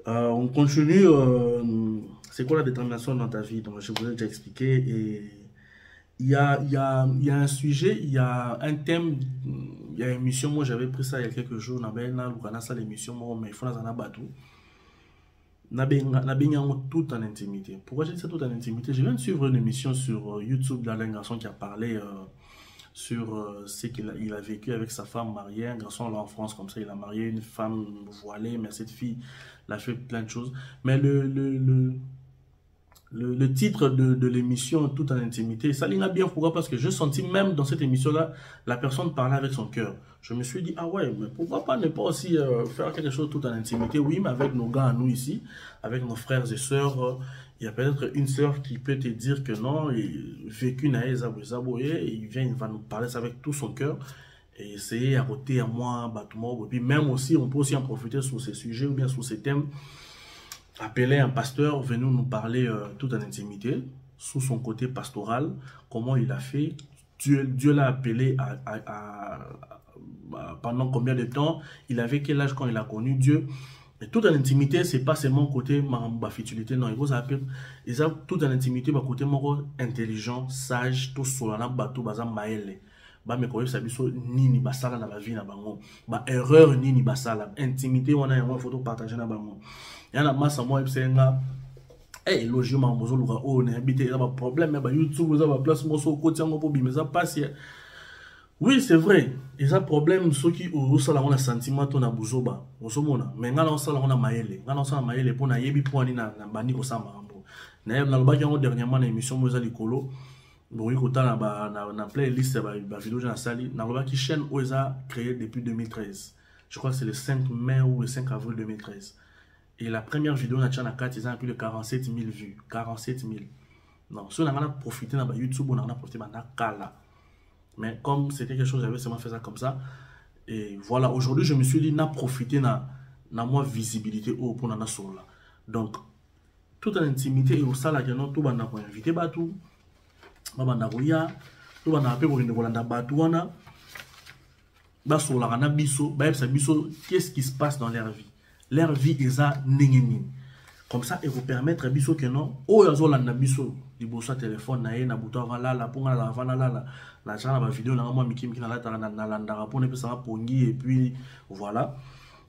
On continue. C'est quoi la détermination dans ta vie? Donc, je vous ai déjà expliqué. Et il y a un sujet, il y a un thème, il y a une émission, moi j'avais pris ça il y a quelques jours, l'émission, mais il faut tout en intimité. Pourquoi j'ai dit ça tout en intimité? Je viens de suivre une émission sur YouTube d'un garçon qui a parlé sur ce qu'il a vécu avec sa femme mariée, un garçon là en France comme ça, il a marié une femme voilée, mais cette fille, elle a fait plein de choses. Mais le titre de l'émission tout en intimité, ça l'a bien. Pourquoi? Parce que je sentis même dans cette émission-là, la personne parlait avec son cœur. Je me suis dit, ah ouais, mais pourquoi pas ne pas aussi faire quelque chose tout en intimité? Oui, mais avec nos gars, nous ici, avec nos frères et sœurs, il y a peut-être une sœur qui peut te dire que non, vécu naïs, il vient, il va nous parler ça avec tout son cœur. Et essayer à côté à moi, et puis même aussi, on peut aussi en profiter sur ces sujets ou bien sur ces thèmes. Appeler un pasteur, venir nous parler tout en intimité, sous son côté pastoral, comment il a fait. Dieu l'a appelé pendant combien de temps, il avait quel âge quand il a connu Dieu. Et tout en intimité, c'est pas seulement côté ma futilité, non, il faut appeler, tout en intimité, côté intelligent, sage, tout solana, bateau, bazam maele. Me koyeb sabiso nini basala na ba vie na bango, ba erreur nini basala, intimité wana yango photo partager na bango. Yana massa moi ebsenga eh logio ma mozo luka o na habité ba problème ba YouTube za ba place mo so côté yango po bimeza passe. Oui, c'est vrai. Et ça problème ceux qui au sala on a sentiment to na buzoba, osomona. Mais ngala on sala on a maele. Ngala on sala maele po na yebi po ni na bani ko sama mbo. Na yeb na lobaki yango dernièrement na émission moza likolo. Bon, il na playlist la vidéo de la salle. Qui chaîne OESA créée depuis 2013. Je crois que c'est le 5 mai ou le 5 avril 2013. Et la première vidéo na chana 4, ils ont plus de 47 000 vues. 47 000. Non, si on a profité dans YouTube, on a profité dans Kala. Mais comme c'était quelque chose, j'avais seulement fait ça comme ça. Et voilà, aujourd'hui, je me suis dit, na profité na moi visibilité pour na sur là. Donc, toute en intimité et au salle, tout le monde a invité tout. Qu'est-ce qui se passe dans leur vie? Leur vie est ça, comme ça, et vous permettre biso que non, oh yazo la nabiso, di bossa téléphone na ye na buto avant là, la ponga la avant là, la chana ba vidéo na moi miki na la na landara pour ne pas ça pongi et puis voilà.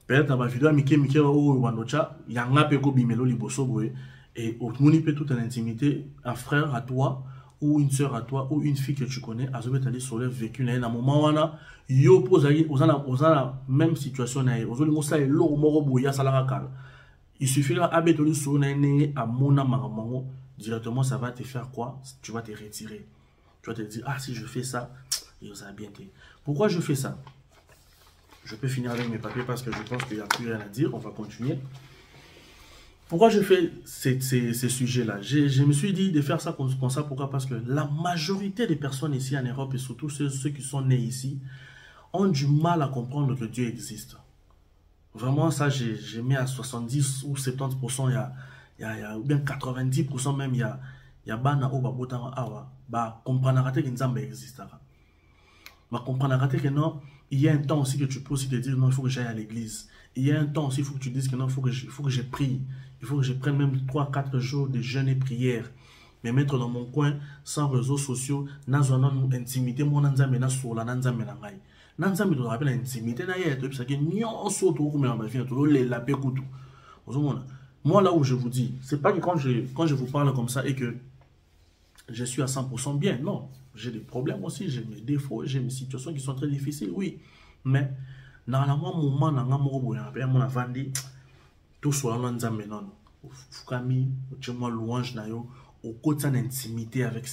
Peut-être dans ma vidéo miki oh wandocha, yanga pe ko bimelo liboso boye et au moni peut tout en intimité, un frère à toi ou une sœur à toi, ou une fille que tu connais, à ce moment où sur le vécu, à un moment où yo pose la même situation, il suffira à mon directement, ça va te faire quoi? Tu vas te retirer. Tu vas te dire, ah, si je fais ça, ça va bien été. Pourquoi je fais ça? Je peux finir avec mes papiers parce que je pense qu'il n'y a plus rien à dire. On va continuer. Pourquoi je fais ces sujets-là? Je me suis dit de faire ça comme ça. Pourquoi? Parce que la majorité des personnes ici en Europe, et surtout ceux qui sont nés ici, ont du mal à comprendre que Dieu existe. Vraiment, ça, j'ai mis à 70 ou 70%, ou bien 90% même, il y a bana ou babotanga awa, ba comprendre que Nzambe existe. Ba comprendre que non, il y a un temps aussi que tu peux aussi te dire non, il faut que j'aille à l'église. Il y a un temps aussi, il faut que tu dises que non, il faut que je prie. Il faut que je prenne même 3-4 jours de jeûne et prière. Me mettre dans mon coin, sans réseaux sociaux, nazwana intimité, mon Nzambe na sola, Nzambe na ngai. Nzambe doit rappeler l'intimité na yé, parce que nyon soto ou mais ma vie, tout le la pécoutou. Moi là où je vous dis, c'est pas que quand je vous parle comme ça et que je suis à 100% bien. Non, j'ai des problèmes aussi, j'ai mes défauts, j'ai mes situations qui sont très difficiles, oui. Mais, dans le moment, mon avandi, tout soit là, non. Fukami, moi louange na yo, au côté d'intimité avec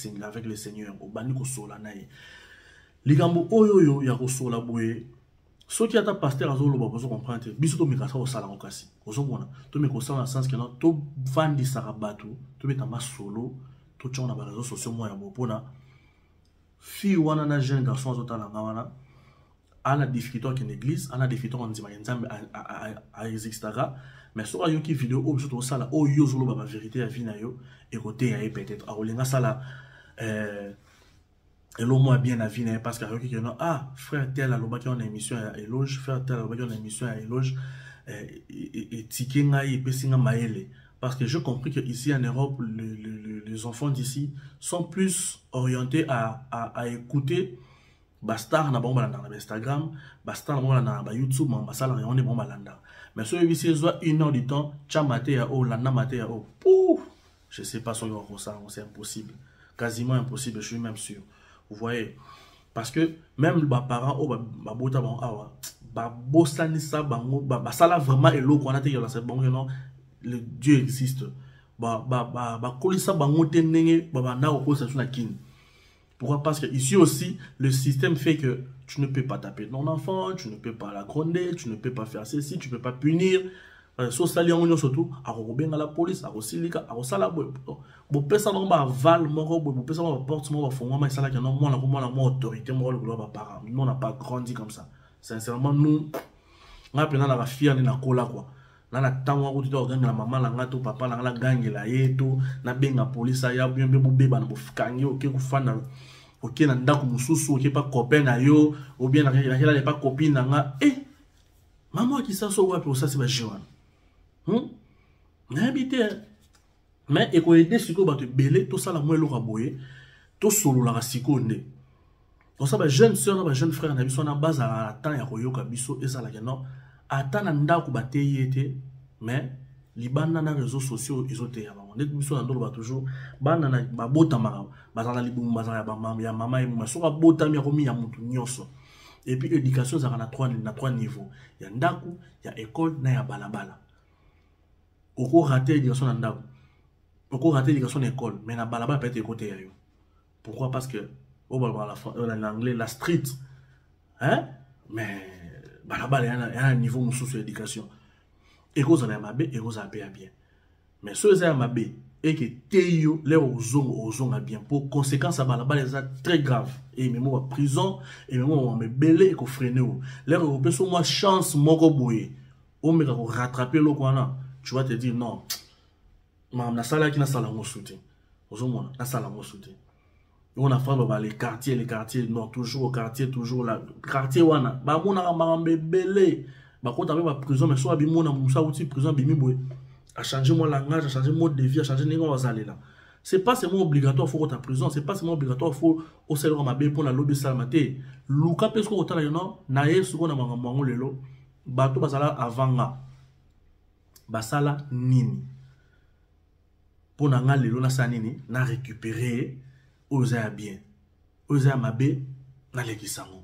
le Seigneur, au bani ko sola na ye. Ligambo oyo ya ko sola boye. Ce qui est un pasteur à Zolo, vous comprenez, biso to mikasa au salon kasi. Vous comprenez, to mikasa dans le sens que non, to vandi sarabatu, to metama solo, to tchona ba réseaux sociaux moi ya bopona. Fi wana na jeune garçon azotala ngawana. À la difficulté en église, à la difficulté en dimanche à etc. Mais sur la vidéo, au surtout ça là, au yo zolo ba vérité à vie na yo, et côté à peut-être à olinga ça là, et l'au moins bien à vie na parce que qui non ah frère tel à l'oba qui en émission à éloge, frère tel à l'oba qui en émission à éloge, et tikenga et pesinga maele. Parce que je compris que ici en Europe, les enfants d'ici sont plus orientés à écouter. Bastar na bomba na Instagram, bastar na bomba na YouTube, basala on est bomba landa. Mais ce ici soit 1 heure du temps, chamate ya o landa mate ya o. Pouf, je sais pas si on va ça, c'est impossible. Quasiment impossible, je suis même sûr. Vous voyez, parce que même les parents o ba bota bon awa, ba bosani sa bango, ba sala vraiment elo ko na te yola c'est bon non, le Dieu existe. Ba kolisa bango te ndenge ba na ko sa na kin. Pourquoi? Parce que ici aussi, le système fait que tu ne peux pas taper ton enfant, tu ne peux pas la gronder, tu ne peux pas faire ceci, tu ne peux pas punir. Socialement, surtout, à la police, à Rosilika, à Rosala, vous pouvez savoir que Val, vous pouvez savoir que porte, vous pouvez savoir que non, moi, autorité, moi, nous, on n'a pas grandi comme ça. Sincèrement, nous, on a pris la fille, on a cola, quoi. Nana tanwa ko tito ganga la mama la ngato papa la gangi la yeto na benga police ya bien beba na bofikangi oke kufana oke na ndako mususu oke pas copain na yo ou bien na pas copine na nga maman qui ça so wapi ça c'est ba jeune na habité mais e ko aider siko ba te belé tout ça la moi lo raboyer to solo la siko nde on ça ba jeune sœur ba jeune frère na biso na base à temps ya koyoka biso et ça la non ata na ndako bateyete mais libanda na réseaux sociaux ils ont été avant net biso na ndolo ba toujours bana na babota mara bazala libumu bazala ba mama ya mama et mama soka bota mi komi ya mutu nyonso et puis éducation ça na trois niveaux ya ndaku ya école na ya balabala oko rater éducation na ndaku oko rater éducation na école mais na balabala peut être côté ya yo pourquoi? Parce que au balabala en anglais la street hein mais balabala il y a un niveau mususu d'éducation et cause na mabe et cause bien mais ceux ça mabe et que teyo les ozonga bien pour conséquence à balabala c'est très grave et même en prison et même on me belé et ko freiner les européens sont moi chance moko boye o me ko rattraper le kwana tu vas te dire non mam na sala ki na sala mo soutien ozomona na sala mo soutien. On a fait les quartiers, non, toujours au quartier, toujours là. Quartier, on a, on a belé. Quand on a prison, mais soit on a moussa outil prison, bimi a changé mon langage, a changé mon mode de vie, a changé les gens aller là. C'est pas seulement obligatoire faut ta prison, c'est pas seulement obligatoire faut au salaire ma pour la lobby salmaté. Luka pesko au tala non, nae ce qu'on a mango lelo. Bato basala avant basala nini. Pour nanga lelo na sanini, na récupérer. Oza bien, oza mabe, na lekisango.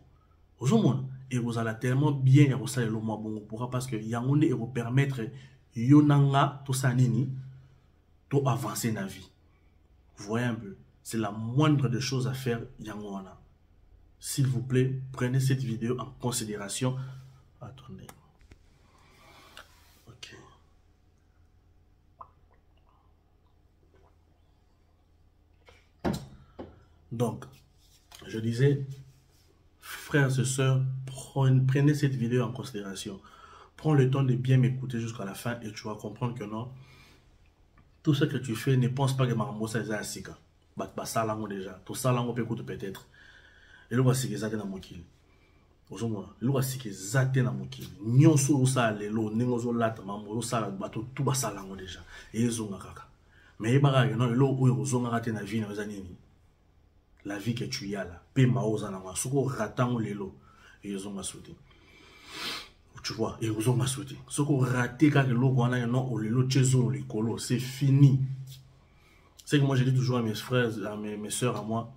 Ozomona, et vous allez tellement bien et vous allez le moins bon pourquoi parce que yangonde et vous permettre yonanga to sanini to avancer na vie. Vous voyez un peu, c'est la moindre des choses à faire yangona. S'il vous plaît, prenez cette vidéo en considération. Attendez. OK. Donc, je disais, frères et sœurs, prenez cette vidéo en considération. Prends le temps de bien m'écouter jusqu'à la fin et tu vas comprendre que non, tout ce que tu fais, ne pense pas que ma mossa est asika. Bah, ça là déjà. Tout ça là, on peut écouter peut-être. Et là, voici que ça dans mon kill. Aujourd'hui, là, voici que ça dans mon kill. Nyon sur ça, les lots, n'engozo lat, maman, ça là, bateau, tout bas ça là déjà. Et ils ont un kaka. Mais il y a non, l'eau où ils ont raté la vie dans les années. La vie que tu as là, paie ma ose en avant, ce qu'on ratant les lots, et ils ont ma sauté. Tu vois, et ils ont ma sauté. Ce qu'on raté quand le lot qu'on a non, ou le lot chez eux, c'est fini. C'est que moi, je dis toujours à mes frères, à mes soeurs, à moi,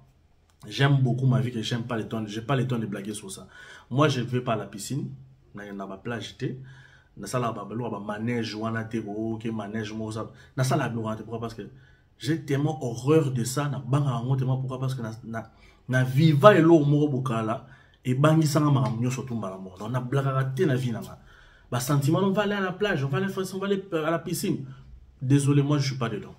j'aime beaucoup ma vie, que j'aime pas les temps, j'ai pas le temps de blaguer sur ça. Moi, je ne vais pas à la piscine, dans ma plage, dans ça, là, manège, ou manège, dans ça, là, pourquoi? Parce que j'ai tellement horreur de ça, pourquoi? Parce que na viva et l'eau, bokala, et bangi sanga maramnyo surtout maramon. On a blagué na vie, bah, sentiment, on va aller à la plage, on va aller à la piscine. Désolé, moi, je suis pas dedans.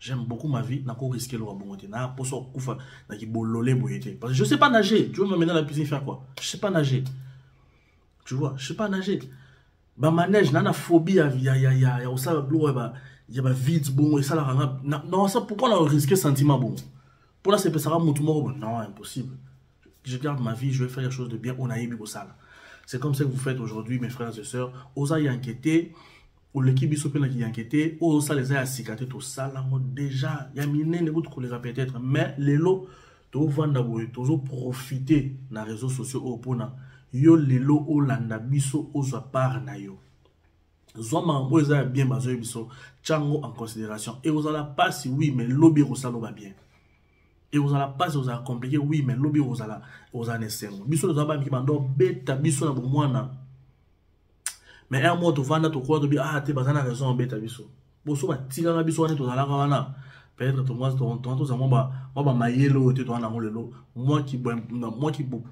J'aime beaucoup ma vie, n'a pas risqué le rabongoté, n'a pas so koufa, n'a qui bololé boyete. Parce que je sais pas nager. Tu veux m'amener à la piscine faire quoi? Je sais pas nager. Tu vois, je sais pas nager. Bah manège, n'a phobie, il y a ça bleu, il y a vite bon et ça la non ça pourquoi on a risqué sentiment bon? Pour là c'est ça non impossible. Je garde ma vie, je vais faire quelque chose de bien. On a eu ça là. C'est comme ça que vous faites aujourd'hui, mes frères et sœurs. Osa y inquiéter. Ou l'équipe bisopé qui inquiété, ou ça les a assicaté tout ça là, déjà, il y a mine ne vous collera peut-être, mais les lots, tout vendre toujours profiter dans les réseaux sociaux au pona, yo les lots au landa biso aux part na yo. Zoma vous avez bien basé biso, chango en considération, et vous allez pas si oui, mais lobby au salon va bien. Et vous allez pas si vous allez compliqué, oui, mais lobby aux allez sengo. Biso les abami qui mando beta biso na bomwana. Mais un mois, tu vas dans ton coin, tu dis, ah, tu as raison, en bête, biso. Pour ça, tu as raison, tu as raison. Peut-être que moi, moi, maïelo, tu as raison. Moi qui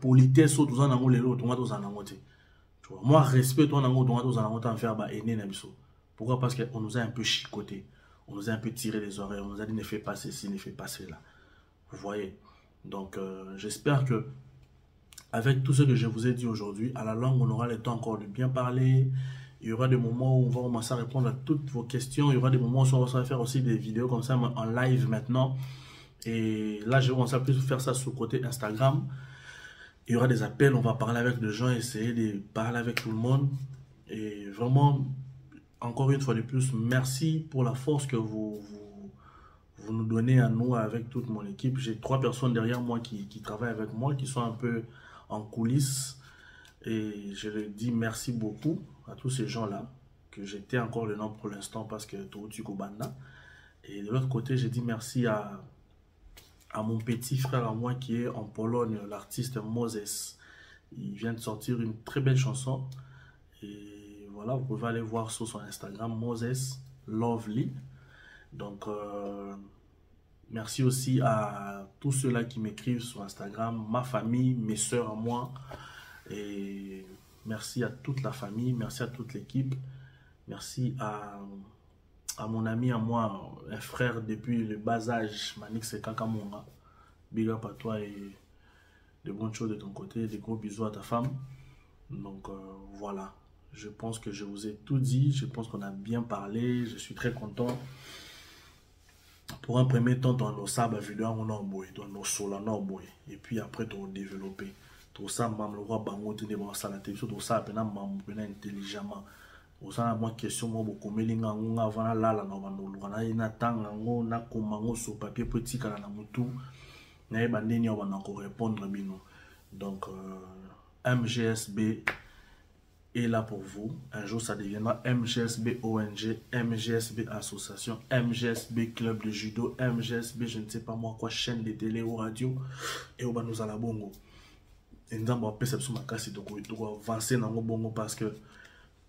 politesse, tu as raison, tu as raison. Moi, respect, tu as raison, tu as raison, tu as faire biso. Pourquoi? Parce qu'on nous a un peu chicoté. On nous a un peu tiré les oreilles. On nous a dit, ne fais pas ceci, ne fais pas cela. Vous voyez? Donc, j'espère que avec tout ce que je vous ai dit aujourd'hui, à la longue, on aura le temps encore de bien parler. Il y aura des moments où on va commencer à répondre à toutes vos questions. Il y aura des moments où on va faire aussi des vidéos comme ça en live maintenant. Et là, je vais commencer à plus faire ça sur le côté Instagram. Il y aura des appels, on va parler avec des gens, essayer de parler avec tout le monde. Et vraiment, encore une fois de plus, merci pour la force que vous nous donnez à nous avec toute mon équipe. J'ai 3 personnes derrière moi qui travaillent avec moi, qui sont un peu en coulisses, et je leur dis merci beaucoup à tous ces gens-là, que j'étais encore le nom pour l'instant parce que Toutu Kobanda. Et de l'autre côté, j'ai dit merci à mon petit frère à moi qui est en Pologne, l'artiste Moses. Il vient de sortir une très belle chanson, et voilà, vous pouvez aller voir sur son Instagram, Moses Lovely. Donc, merci aussi à tous ceux-là qui m'écrivent sur Instagram, ma famille, mes soeurs à moi. Et merci à toute la famille, merci à toute l'équipe. Merci à mon ami à moi, un frère depuis le bas âge, Manix Kakamonga. Big up à toi et de bonnes choses de ton côté. Des gros bisous à ta femme. Donc voilà, je pense que je vous ai tout dit. Je pense qu'on a bien parlé. Je suis très content. Pour un premier temps, dans nos sables vidéo, on a envoyé, dans nos sols, on a envoyé. Et puis après, on a développé. Tout ça, je le roi Bango, tu as ça la télévision, tout ça, je intelligemment. Tout ça, moi, question, moi, beaucoup, mais les gens, avant là, on a temps, on a comment sur papier petit, quand on a tout. On a encore répondre. Donc, MGSB est là pour vous. Un jour, ça deviendra MGSB ONG, MGSB Association, MGSB Club de Judo, MGSB, je ne sais pas moi quoi, chaîne de télé ou radio, et on va nous à la bongo. Et nous avons perception de casse, donc on va avancer dans le bongo parce que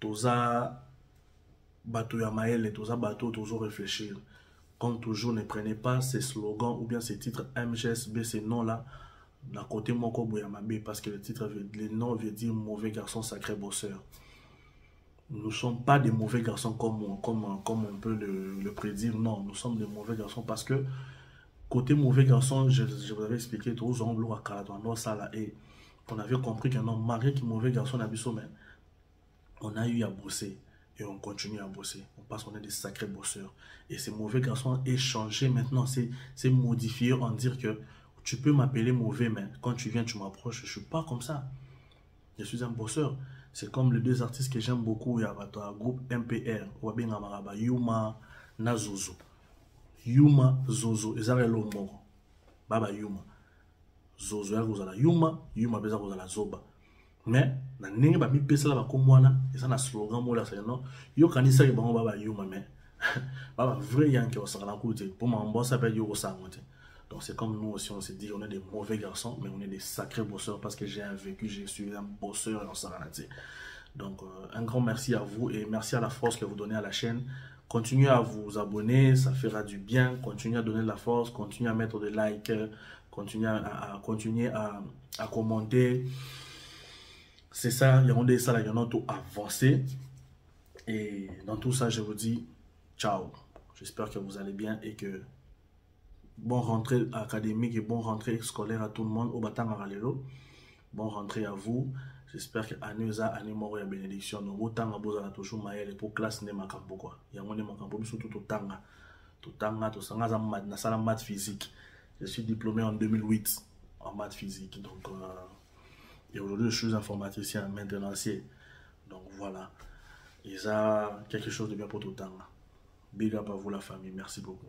tous les bateaux Yamael, tous les bateaux, toujours réfléchir. Comme toujours, ne prenez pas ces slogans ou bien ces titres MGSB, ces noms-là. D'un côté, mon parce que le nom veut dire mauvais garçon, sacré bosseur. Nous ne sommes pas des mauvais garçons comme on peut le prédire. Non, nous sommes des mauvais garçons parce que côté mauvais garçon, je vous avais expliqué, et on avait compris que non, malgré que mauvais garçon a on a eu à bosser et on continue à bosser. On pense qu'on est des sacrés bosseurs. Et ces mauvais garçons est changé maintenant, c'est modifié en dire que tu peux m'appeler mauvais, mais quand tu viens, tu m'approches. Je ne suis pas comme ça. Je suis un bosseur. C'est comme les 2 artistes que j'aime beaucoup. Il y a un groupe MPR. Yuma Nazozo. Yuma Zozo. Ils ont le mot. Baba Yuma. Zozo. Yuma. Yuma beza kozala Zoba. Mais, na nenge ba mi pesa la ba komwana. Ils ont un slogan. Yo kanisa ki bango Baba Yuma. Mais, Vrai Yankee au côté. Pour moi, on s'appelle Yoro Sangote. Donc c'est comme nous aussi, on s'est dit, on est des mauvais garçons, mais on est des sacrés bosseurs parce que j'ai un vécu, j'ai suis un bosseur en Saranati. Donc un grand merci à vous et merci à la force que vous donnez à la chaîne. Continuez à vous abonner, ça fera du bien. Continuez à donner de la force, continuez à mettre des likes, continuez à commenter. C'est ça, il y a des ça, il y en a tout avancé. Et dans tout ça, je vous dis ciao. J'espère que vous allez bien et que bonne rentrée académique et bonne rentrée scolaire à tout le monde. Au Batang Aralelo. Bonne rentrée à vous. J'espère que Anusa, Animoro et bénédiction. Nous, autant à Bozana, toujours Maël pour classe ne makambo quoi. Il y a mon makambo, surtout tout tanga. Tout tanga, tout sanga, na maths physique. Je suis diplômé en 2008 en maths physique. Donc, et aujourd'hui, je suis informaticien, maintenancier. Donc voilà. Et ça, quelque chose de bien pour tout tanga. Big up à vous la famille. Merci beaucoup.